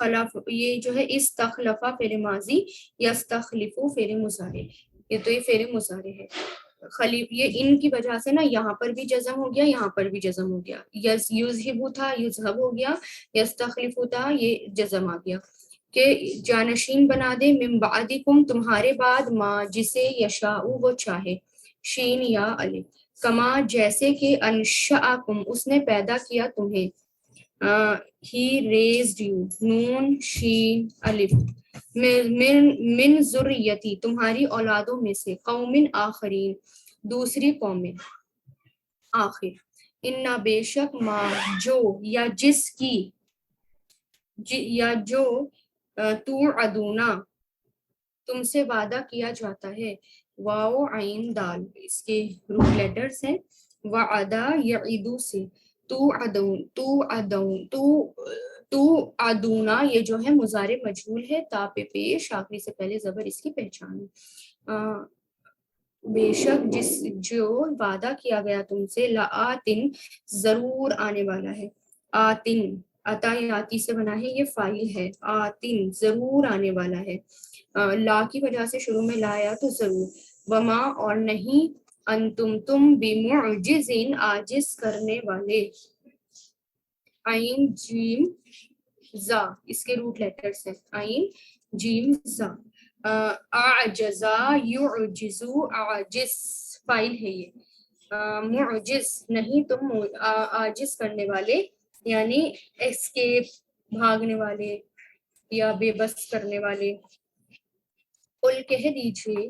خلف یہ جو ہے استخلفا فعل ماضی، یستخلفو فعل مضارع، یہ تو یہ فعل مضارع ہے. خلیف یہ ان کی وجہ سے نا یہاں پر بھی جزم ہو گیا، یہاں پر بھی جزم ہو گیا. یذہبو تھا یذہب ہو گیا، یستخلفو تھا یہ جزم آ گیا. کہ جانشین بنا دے من بعدکم تمہارے بعد، ما جسے یشاء وہ چاہے، شین یا الف، کما جیسے کہ انشأکم اس نے پیدا کیا تمہیں، ہی ریزڈ یو نون شین الف، من ذریتی تمہاری اولادوں میں سے، قوم آخرین دوسری قومیں آخر، انا بے شک ما جو یا جس کی یا جو توعدونا تم سے وعدہ کیا جاتا ہے، واو عین دال اس کے روٹ لیٹرز ہیں، وعدہ یعیدو سے، تو ادونا یہ جو ہے مضارع مجہول ہے، تا پہ پیش آخری سے پہلے زبر اس کی پہچان ہے. بے شک جس جو وعدہ کیا گیا تم سے، لآتن ضرور آنے والا ہے، آتن عطا آتی سے بنا ہے، یہ فاعل ہے، آتن ضرور آنے والا ہے، لا کی وجہ سے شروع میں لا آیا تو ضرور، وما اور نہیں، انتم تم بمعجزین عاجز کرنے والے، عین جیم زا اس کے روٹ لیٹرز ہیں، عین جیم زا، اعجزا یعجزو عاجز فاعل ہے یہ، معجز نہیں تم عاجز کرنے والے یعنی اسکیپ بھاگنے والے یا بے بس کرنے والے. قل کہہ دیجئے،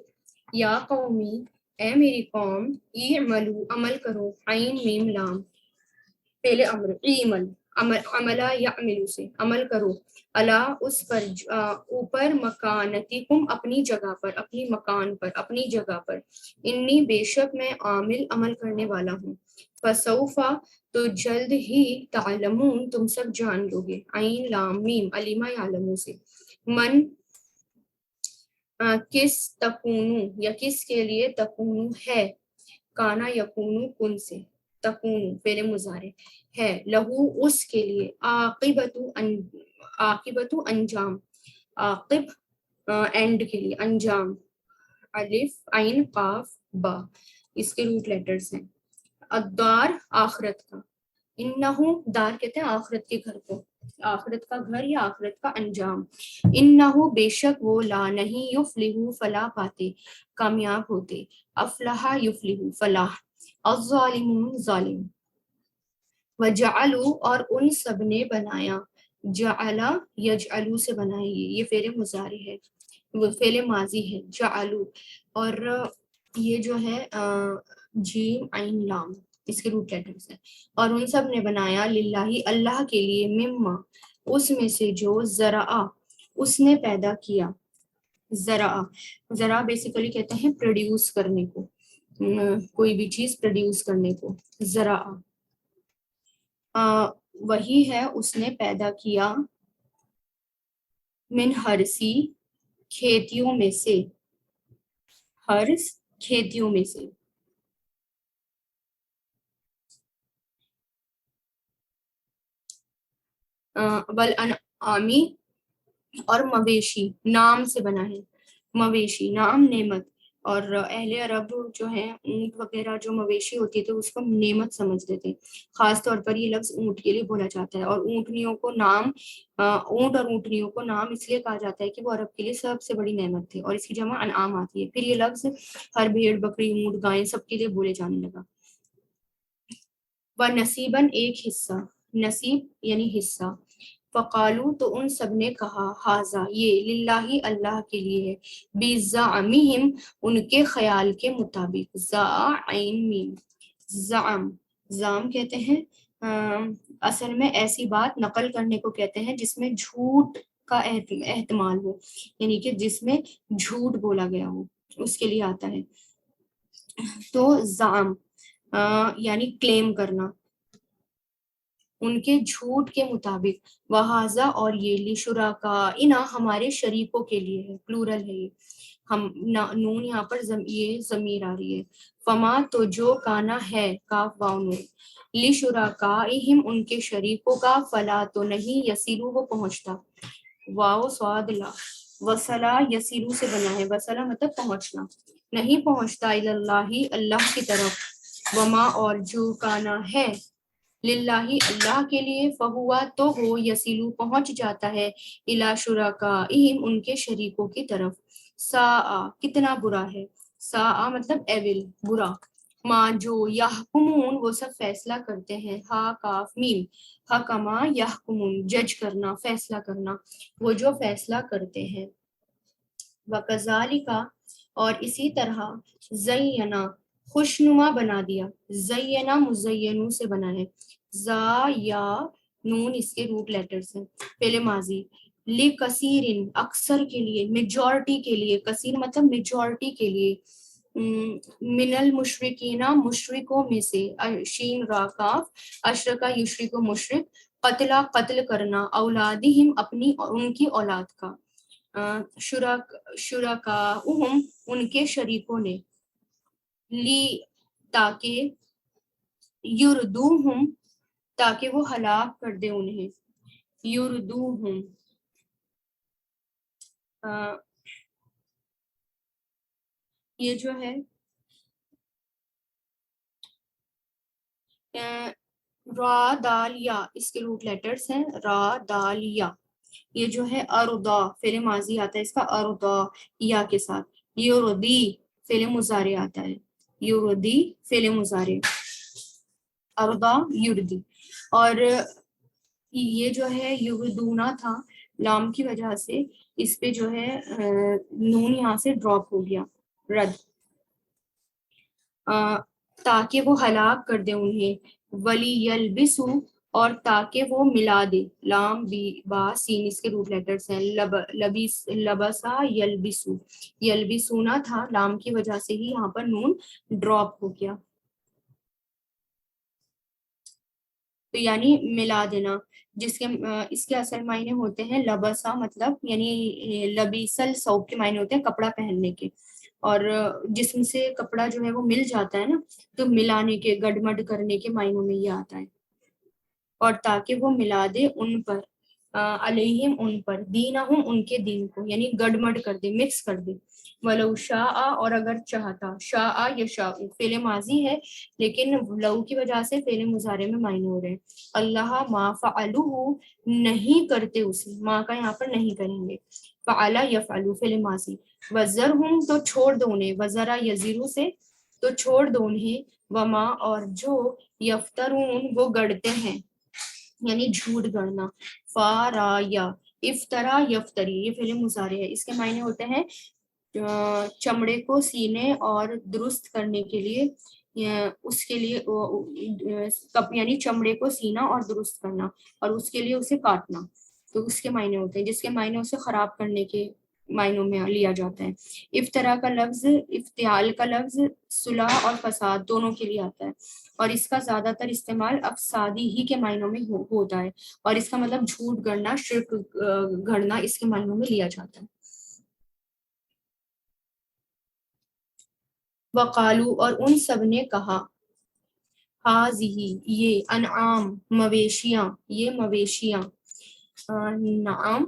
یا قومی اے میری قوم، اعملوا عمل کرو، عین میم لام پہلے امر، ایمل عملہ یعملو سے عمل کرو، اللہ اس پر اوپر، مکانتکم اپنی جگہ پر، اپنی مکان پر، اپنی جگہ پر، انی بے شک میں عامل عمل کرنے والا ہوں، فسوفا تو جلد ہی، تعلمون تم سب جان لو گے، عین لام میم علیمہ یعلمو سے، من کس، تکونو یا کس کے لیے، تکونو ہے، کانا یکونو کن سے، تکونو فعل مضارع ہے، لہو اس کے لیے، عاقبت انجام، عاقب اینڈ کے لیے، انجام، الف عین قاف با اس کے روٹ لیٹرز ہیں، الدار آخرت کا، انہو دار کہتے ہیں آخرت کے گھر کو، آخرت کا گھر یا آخرت کا انجام، انہو بے شک وہ، لا نہیں، یفلحو فلاح پاتے، کامیاب ہوتے، افلح یفلحو فلاح، الظالمون ظالم، وجعلوا اور ان سب نے بنایا، جعلا یجعلو سے بنائی، یہ فعل مضارع ہے، وہ فعل ماضی ہے، جعلو، اور یہ جو ہے جیم عین لام اس کے روٹ لیٹرز ہیں، اور ان سب نے بنایا، للہ اللہ کے لیے، مما اس میں سے، جو زرعا اس نے پیدا کیا، زرع بیسیکلی کہتے ہیں پروڈیوس کرنے کو، کوئی بھی چیز پروڈیوس کرنے کو، زرع وہی ہے اس نے پیدا کیا، من ہرسی کھیتیوں میں سے، ہرس کھیتیوں میں سے، والانعامی اور مویشی، نام سے بنا ہے، مویشی نام نعمت، اور اہل عرب جو ہیں اونٹ وغیرہ جو مویشی ہوتی تھے اس کو نعمت سمجھتے تھے، خاص طور پر یہ لفظ اونٹ کے لیے بولا جاتا ہے، اور اونٹنیوں کو نام، اونٹ اور اونٹنیوں کو نام اس لیے کہا جاتا ہے کہ وہ عرب کے لیے سب سے بڑی نعمت تھی، اور اس کی جمع انعام آتی ہے، پھر یہ لفظ ہر بھیڑ بکری اونٹ گائیں سب کے لیے بولے جانے لگا. وَنَصِيبًا ایک حصہ، نصیب یعنی حصہ، فقالو تو ان سب نے کہا، ہاذا یہ، للہ اللہ کے لیے ہے، بزعمہم ان کے خیال کے مطابق، زا عین میم زعم کہتے ہیں اصل میں ایسی بات نقل کرنے کو کہتے ہیں جس میں جھوٹ کا احتمال ہو، یعنی کہ جس میں جھوٹ بولا گیا ہو اس کے لیے آتا ہے، تو زعم یعنی کلیم کرنا، ان کے جھوٹ کے مطابق، وہذا اور یہ، لشرکائنا ہمارے شریکوں کے لیے ہے، پلورل ہے یہ، ہم نون یہاں پر یہ ضمیر آ رہی ہے، فما تو جو، کانا ہے، کاف واو نون، لشرکائہم ان کے شریکوں کا، فلا تو نہیں، یسیرو وہ پہنچتا، واو صاد لا، وصلہ یسیرو سے بنا ہے، وصلہ مطلب پہنچنا، نہیں پہنچتا اللہ اللہ کی طرف، وما اور جو کانا ہے، للہ اللہ کے لیے، فہوا تو وہ یسیلو پہنچ جاتا ہے، الی شرکائہم ان کے شریکوں کی طرف، ساء کتنا برا ہے، ساء مطلب ایول برا، ما جو یحکمون وہ سب فیصلہ کرتے ہیں، ہا کاف میم، حکما یحکمون جج کرنا فیصلہ کرنا، وہ جو فیصلہ کرتے ہیں، وکذالک اور اسی طرح، زینا خوشنما بنا دیا، زینا مزینو سے بنا ہے، زا یا نون اس کے روٹ لیٹرز ہیں، پہلے ماضی، لکثیرن اکثر کے لیے، میجورٹی کے لیے، کثیر مطلب میجورٹی کے لیے، من المشرکین مشرکوں میں سے، شین را کاف، اشرکا یشرکو مشرک، قتلا قتل کرنا، اولادہم اپنی اور ان کی اولاد کا، شرکاؤہم ان کے شریکوں نے، لی تاکہ، یردوہم تاکہ وہ ہلاک کر دے انہیں، یردوہم یہ جو ہے را دال یا اس کے روٹ لیٹرز ہیں، را دال یا، یہ جو ہے اردا فعل ماضی آتا ہے اس کا، اردا یا کے ساتھ، یردی فعل مضارع آتا ہے، یردی فعل مضارع، اردا یردی، اور یہ جو ہے یردونا تھا، لام کی وجہ سے اس پہ جو ہے نون یہاں سے ڈراپ ہو گیا، رد، تاکہ وہ ہلاک کر دے انہیں، ولی یلبسو اور تاکہ وہ ملا دے، لام بی با سین اس کے روٹ لیٹرز ہیں، لبسا یلبسو، یلبسونا تھا، لام کی وجہ سے ہی یہاں پر نون ڈراپ ہو گیا، تو یعنی ملا دینا، جس کے اس کے اصل معنی ہوتے ہیں لبسا مطلب یعنی لبیسل ثوب کے معنی ہوتے ہیں کپڑا پہننے کے، اور جسم سے کپڑا جو ہے وہ مل جاتا ہے نا، تو ملانے کے، گڈمڈ کرنے کے معنوں میں یہ آتا ہے، اور تاکہ وہ ملا دے ان پر، علیہم ان پر، دینہم ان کے دین کو، یعنی گڈمڈ کر دے، مکس کر دے، ولو شاء اور اگر چاہتا، شاء یشاء فعل ماضی ہے لیکن لو کی وجہ سے فعل مضارع میں معنی ہو رہے ہیں، اللہ ما فعلوہ نہیں کرتے اسے، ما کا یہاں پر نہیں کریں گے، فعل یفعلوا فعل ماضی، وزرہم تو چھوڑ دو انہیں، وزرا یزیرو سے تو چھوڑ دو انہیں، وما اور جو یفترون وہ گڑتے ہیں، یعنی جھوٹ گڑنا، فارایا افطرا یفتری یہ فعل مضارع ہے، اس کے معنی ہوتے ہیں چمڑے کو سینے اور درست کرنے کے لیے، اس کے لیے یعنی چمڑے کو سینا اور درست کرنا، اور اس کے لیے اسے کاٹنا، تو اس کے معنی ہوتے ہیں، جس کے معنی اسے خراب کرنے کے معنوں میں لیا جاتا ہے، افطرا کا لفظ، افتعال کا لفظ صلح اور فساد دونوں کے لیے آتا ہے، اور اس کا زیادہ تر استعمال افسادی ہی کے معنوں میں ہوتا ہے، اور اس کا مطلب جھوٹ گڑنا، شرک گھڑنا اس کے معنوں میں لیا جاتا ہے، وقالو اور ان سب نے کہا، ہاذی یہ، انعام مویشیاں، یہ مویشیاں، نعام،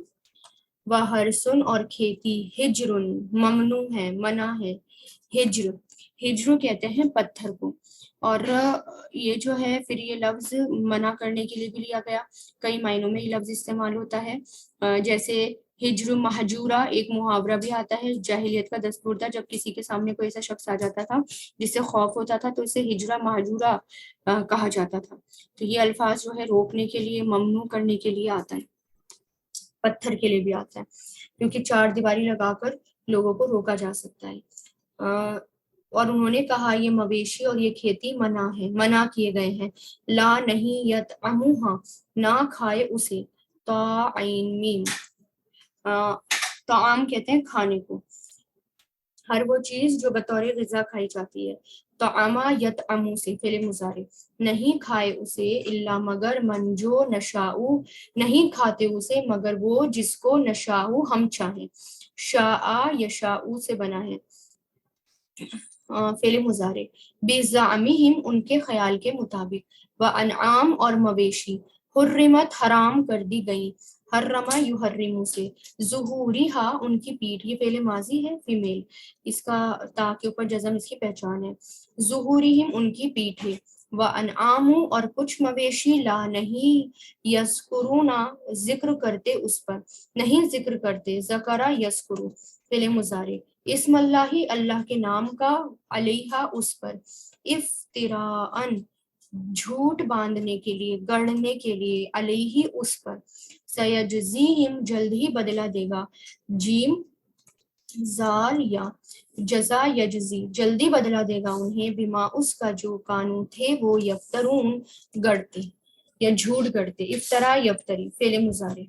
وحرسن اور کھیتی، ہجر ممنوع ہے، منع ہے، ہجر، ہجر کہتے ہیں پتھر کو، اور یہ جو ہے پھر یہ لفظ منع کرنے کے لیے بھی لیا گیا، کئی معنوں میں یہ لفظ استعمال ہوتا ہے، جیسے ہجر مہجورہ ایک محاورہ بھی آتا ہے، جاہلیت کا دستور تھا، جب کسی کے سامنے کوئی ایسا شخص آ جاتا تھا جس سے خوف ہوتا تھا تو اسے ہجرہ مہجورہ کہا جاتا تھا، تو یہ الفاظ جو ہے روکنے کے لیے، ممنوع کرنے کے لیے آتا ہے، پتھر کے لیے بھی آتا ہے، کیونکہ چار دیواری لگا کر لوگوں کو روکا جا سکتا ہے، اور انہوں نے کہا یہ مویشی اور یہ کھیتی منع ہے، منع کیے گئے ہیں، لا نہیں یطعموہا نہ کھائے اسے، طاعین میم، طعام کہتے ہیں کھانے کو، ہر وہ چیز جو بطور غذا کھائی جاتی ہے، طعما یطعمو سے فعل مضارع، نہیں کھائے اسے، الا مگر، من جو نشاؤ نہیں کھاتے اسے مگر وہ جس کو نشاؤ ہم چاہیں، شاء یشاؤ سے بنا ہے، فعل مضارع، بزعمہم ان کے خیال کے مطابق، وانعام اور مویشی، حرمت حرام کر دی گئی، حرما یحرمو سے، ظہوریہا ان کی پیٹھ، یہ فعل ماضی ہے فیمیل، اس کا تا کے اوپر جزم اس کی پہچان ہے، ظہورہم ان کی پیٹھیں، وانعام اور کچھ مویشی لا نہیں، یذکرونا ذکر کرتے اس پر، نہیں ذکر کرتے، ذکرہ یذکرو فعل مضارع، اسم اللہ اللہ کے نام کا، علیہا اس پر، افتراءً جھوٹ باندھنے کے لیے، گڑھنے کے لیے، علیہ اس پر، سیجزیہم جلد ہی بدلہ دے گا، جیم زال یا، جزا یجزی جلدی بدلہ دے گا انہیں، بما اس کا جو کانو تھے وہ، یفترون گڑتے یا جھوٹ گڑتے، افطرا یفتری فعل مضارع،